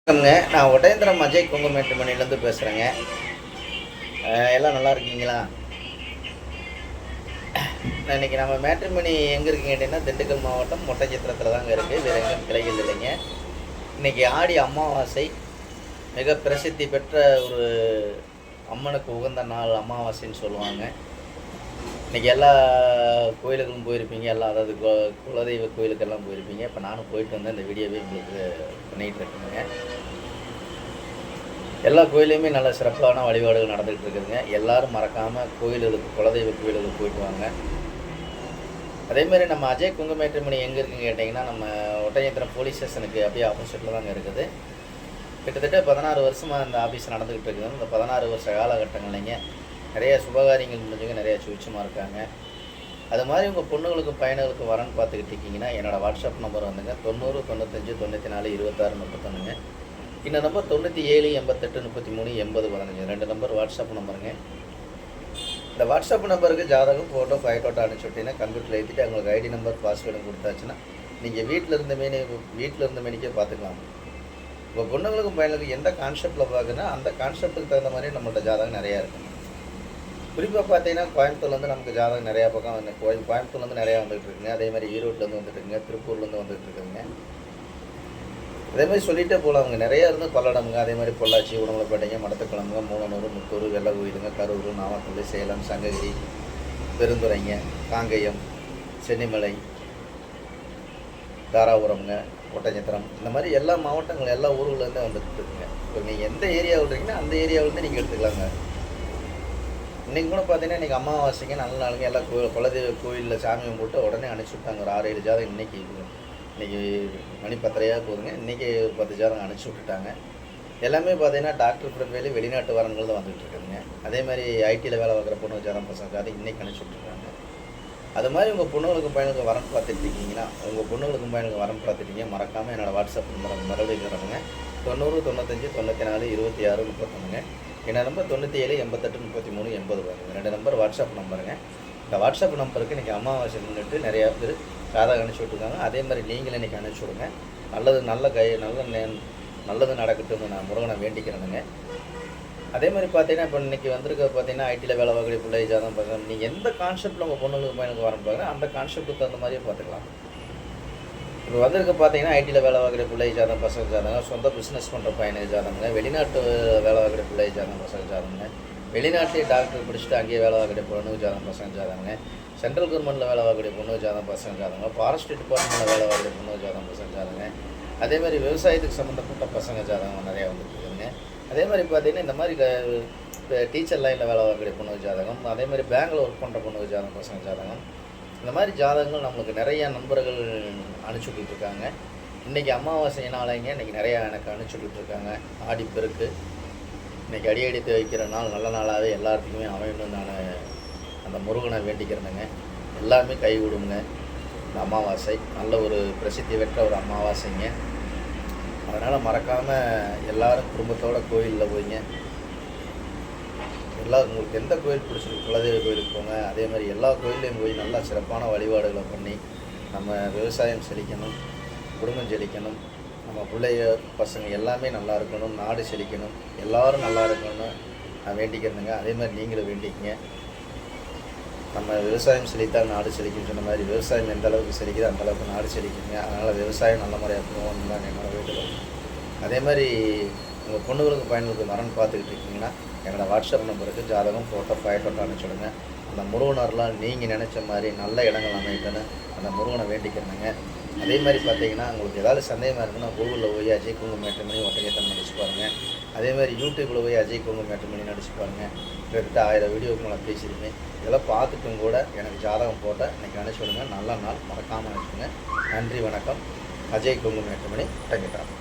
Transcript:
வணக்கம்ங்க. நான் ஒட்டயந்திரம் அஜய் கொங்குமேட்டுமணிலேருந்து பேசுகிறேங்க. எல்லாம் நல்லா இருக்கீங்களா? இன்றைக்கி நம்ம மேட்ரிமணி எங்கே இருக்குன்னு கேட்டிங்கன்னா, திண்டுக்கல் மாவட்டம் ஒட்டஞ்சத்திரத்தில் தாங்க இருக்குது. வேறு எங்கேயும் கிளைகள் இல்லைங்க. இன்றைக்கி ஆடி அமாவாசை. மிக பிரசித்தி பெற்ற ஒரு அம்மனுக்கு உகந்த நாள் அமாவாசைன்னு சொல்லுவாங்க. இன்றைக்கி எல்லா கோயிலுக்கும் போயிருப்பீங்க. எல்லாம் அதாவது குலதெய்வ கோயிலுக்கெல்லாம் போயிருப்பீங்க. இப்போ நானும் போயிட்டு வந்தேன். இந்த வீடியோவே உங்களுக்கு பண்ணிகிட்டு இருக்கேங்க. எல்லா கோயிலையுமே நல்ல சிறப்பான வழிபாடுகள் நடந்துகிட்டு இருக்குதுங்க. எல்லோரும் மறக்காமல் கோயில்களுக்கு, குலதெய்வ கோயிலுக்கு போயிட்டு வாங்க. அதேமாதிரி நம்ம அஜய் கொங்குமேட்டுமணி எங்கே இருக்குன்னு கேட்டிங்கன்னா, நம்ம ஒட்டஞ்சத்திரம் போலீஸ் ஸ்டேஷனுக்கு அப்படியே ஆப்போசிட்டில் தாங்க இருக்குது. கிட்டத்தட்ட 16 வருஷமாக இந்த ஆஃபீஸ் நடந்துக்கிட்டு இருக்குது. இந்த 16 வருஷ காலகட்டங்கள்லைங்க நிறைய சுபகாரியங்கள் முடிஞ்சுங்க, நிறைய சுவிட்சமாக இருக்காங்க. அது மாதிரி உங்கள் பொண்ணுங்களுக்கும் பையனுகளுக்கும் வரன்னு பார்த்துக்கிட்டு இருக்கீங்கன்னா, என்னோடய வாட்ஸ்அப் நம்பர் வந்துங்க 90 95 94 26 31ங்க. இந்த நம்பர் 97 88 33 80 15. 2 number WhatsApp நம்பருங்க. இந்த வாட்ஸ்அப் நம்பருக்கு ஜாதகம், ஃபோட்டோ, ஃபைட்டோட்டோ அனுப்பிச்சு விட்டீங்கன்னா கம்ப்யூட்டரில் ஏற்றிட்டு அவங்களுக்கு ஐடி நம்பர், பாஸ்வேர்டும் கொடுத்தாச்சுன்னா நீங்கள் வீட்டில் இருந்த மேனிக்கே பார்த்துக்கலாம். உங்கள் பொண்ணுங்களுக்கும் பையனுக்கும் எந்த கான்செப்டில் பார்க்குன்னா அந்த கான்செப்ட்டுக்கு தகுந்த மாதிரி நம்மள்ட்ட ஜாதகம் நிறையா இருக்குது. குறிப்பாக பார்த்தீங்கன்னா கோயம்புத்தூர்லேருந்து நமக்கு ஜாதகம் நிறையா பக்கம் வந்து கோயம்புத்தூர்லேருந்து நிறையா வந்துகிட்டு இருக்குங்க. அதேமாதிரி ஈரோட்லேருந்து வந்துட்டு இருக்குங்க, திருப்பூர்லேருந்து வந்துட்டு இருக்குதுங்க. அதேமாதிரி சொல்லிகிட்டே போகலாம். அவங்க நிறையா இருந்து பல்லடமுங்க, அதேமாதிரி பொள்ளாச்சி, உடம்புலப்பேட்டைங்க, மடத்துக்குளமுங்க, மூலனூர், முத்தூர், வெள்ளகோயிலுங்க, கரூர், நாமக்கல், சேலம், சங்ககிரி, பெருந்துறைங்க, காங்கேயம், சென்னிமலை, தாராபுரம்ங்க, ஒட்டஞ்சத்திரம், இந்த மாதிரி எல்லா மாவட்டங்கள், எல்லா ஊர்கள்லேருந்து வந்துட்டு இருக்குங்க. இப்போ நீங்கள் எந்த ஏரியாவில் இருக்கீங்கன்னா அந்த ஏரியாவிலேருந்து நீங்கள் எடுத்துக்கலாங்க. இன்றைக்கி கூட பார்த்தீங்கன்னா இன்றைக்கி அமாவாசைங்க, நல்ல நாளுங்க. எல்லாம் குலதெய்வ கோயிலில் சாமி கும்பிட்டு உடனே அனுப்பிச்சி விட்டாங்க. ஒரு 6-7 ஜாதகம் இன்றைக்கி மணி 10:30 போகுதுங்க. இன்றைக்கி 10 ஜாதகம் அனுப்பிச்சி விட்டுட்டாங்க. எல்லாமே பார்த்தீங்கன்னா டாக்டர் பிறப்பையில் வெளிநாட்டு வரன்கள் தான் வந்துகிட்டு இருக்குதுங்க. அதே மாதிரி ஐடியில் வேலை பார்க்குற பொண்ணு ஜாதகம் பசங்க ஜாதகம் இன்றைக்கி அனுப்பிச்சி விட்டுருக்காங்க. அது மாதிரி உங்கள் பொண்ணுகளுக்கும் பையனுக்கு வரன் பார்த்துட்டு இருக்கீங்கன்னா, உங்கள் பொண்ணுகளுக்கும் பையனுக்கு வரன் பார்த்துட்டீங்க, மறக்காமல் என்னோடய வாட்ஸ்அப் நம்பர் மறுபடியும் தரணுங்க. 90 95 94 26 31ங்க. என்னோட நம்பர் 97 88 33 80 வருங்க. 2 நம்பர் வாட்ஸ்அப் நம்பருங்க. இந்த வாட்ஸ்அப் நம்பருக்கு இன்றைக்கி அமாவாசை முன்னிட்டு நிறையா பேர் ஜாதகம் அனுப்பிச்சி விட்ருக்காங்க. அதே மாதிரி நீங்களும் இன்றைக்கி அனுப்பிச்சி விடுங்க. நல்லது நடக்கட்டும்னு நான் முருகனை வேண்டிக்கிறேனுங்க. அதே மாதிரி பார்த்தீங்கன்னா இப்போ இன்றைக்கி வந்திருக்க பார்த்தீங்கன்னா ஐடியில் வேலை பார்க்கக்கூடிய பிள்ளை ஜாதகம் பார்க்கலாம். நீங்கள் எந்த கான்செப்ட்டில் உங்கள் பொண்ணுங்களுக்கு பையனுக்கு வரணும் பார்க்குறேன் அந்த கான்செப்ட்டுக்கு தகுந்த மாதிரியே பார்த்துக்கலாம். இப்போ வந்திருக்க பார்த்தீங்கன்னா ஐடியில் வேலை பார்க்குற பிள்ளை ஜாதகம் பசங்க ஜாதகம், சொந்த பிஸ்னஸ் பண்ணுற பையனுக்கு ஜாதகங்க, வெளிநாட்டு வேலை பார்க்குற பிள்ளை ஜாதகம் பசங்க ஜாதகங்க, வெளிநாட்டிலே டாக்டர் படிச்சுட்டு அங்கேயே வேலை பார்க்குற பொண்ணுக்கு ஜாதகம் பசங்க ஜாதகங்க, சென்ட்ரல் கவர்மெண்ட்டில் வேலை பார்க்கக்கூடிய பொண்ணுக்கு ஜாதகம் பசங்க ஜாதகம், ஃபாரஸ்ட் டிபார்ட்மெண்ட்டில் வேலை பார்க்குற பொண்ணுக்கு ஜாதகம் பசங்க ஜாதகங்க, அதேமாதிரி விவசாயத்துக்கு சம்மந்தப்பட்ட பசங்க ஜாதகம் நிறையா வந்துட்டுருக்குங்க. அதே மாதிரி பார்த்தீங்கன்னா இந்த மாதிரி டீச்சர் லைனில் வேலை பார்க்கக்கூடிய பொண்ணுக்கு ஜாதகம், அதேமாதிரி பேங்கில் ஒர்க் பண்ணுற பொண்ணுக்கு ஜாதகம் பசங்க ஜாதகம், இந்த மாதிரி ஜாதகங்கள் நம்மளுக்கு நிறையா நண்பர்கள் அனுப்பிச்சி விட்டுருக்காங்க. இன்றைக்கி அமாவாசை நாளைங்க இன்றைக்கி நிறையா எனக்கு அனுப்பிச்சி விட்டுருக்காங்க. ஆடிப்பெருக்கு இன்றைக்கி அடி எடுத்து வைக்கிற நாள் நல்ல நாளாகவே எல்லாத்துக்குமே அமையணும்னு நான் அந்த முருகனை வேண்டிக்கிறேனுங்க. எல்லாமே கை விடுங்க. இந்த அமாவாசை நல்ல ஒரு பிரசித்தி பெற்ற ஒரு அமாவாசைங்க. அதனால் மறக்காமல் எல்லோரும் குடும்பத்தோடு கோயிலில் போய்ங்க. உங்களுக்கு எந்த கோயில் பிடிச்சிருக்கு குலதெய்வ கோயிலுக்கு போங்க. அதே மாதிரி எல்லா கோயிலையும் போய் நல்லா சிறப்பான வழிபாடுகளை பண்ணி நம்ம விவசாயம் செழிக்கணும், குடும்பம் செழிக்கணும், நம்ம பிள்ளைய பசங்க எல்லாமே நல்லா இருக்கணும், நாடு செழிக்கணும், எல்லோரும் நல்லா இருக்கணும்னு நான் வேண்டிக்கிறேனுங்க. அதே மாதிரி நீங்களும் வேண்டிக்கங்க. நம்ம விவசாயம் செழித்தால் நாடு செழிக்குன்னு சொன்ன மாதிரி விவசாயம் எந்த அளவுக்கு செழிக்குதோ அந்தளவுக்கு நாடு செழிக்குங்க. அதனால் விவசாயம் நல்ல முறையாக போகணும்னு தான் என்னோட வேண்டுதல். அதே மாதிரி உங்கள் பொண்ணுகளுக்கு பையனுக்கு வரன் பார்த்துக்கிட்டு இருக்கீங்கன்னா என்னோடய வாட்ஸ்அப் நம்பருக்கு ஜாதகம், ஃபோட்டோ, ஃபைட்டோட்டோ அனுப்பிச்சுடுங்க. அந்த முருகனர்லாம் நீங்கள் நினச்ச மாதிரி நல்ல இடங்கள் அமைக்கணும்னு அந்த முருகனை வேண்டிக்கிறேங்க. அதே மாதிரி பார்த்தீங்கன்னா உங்களுக்கு ஏதாவது சந்தேகமாக இருக்குன்னா கூகுளில் போய் அஜய் கொங்குமேட்டுமணி ஒட்டஞ்சத்திரம் நடிச்சு பாருங்கள். அதே மாதிரி யூடியூப்பில் போய் அஜய் கொங்குமேட்டுமணி நடிச்சு பாருங்கள். கிட்டத்தட்ட 1000 வீடியோவுக்கு மேலே பேசியிருக்கேன். இதெல்லாம் பார்த்துட்டும் கூட எனக்கு ஜாதகம் போட்டால் இன்றைக்கி அனுப்பிச்சுடுங்க. நல்ல நாள் மறக்காமல் அனுப்பிச்சுடுங்க. நன்றி, வணக்கம். அஜய் கொங்குமேட்டுமணி ஒட்டஞ்சத்திரம்.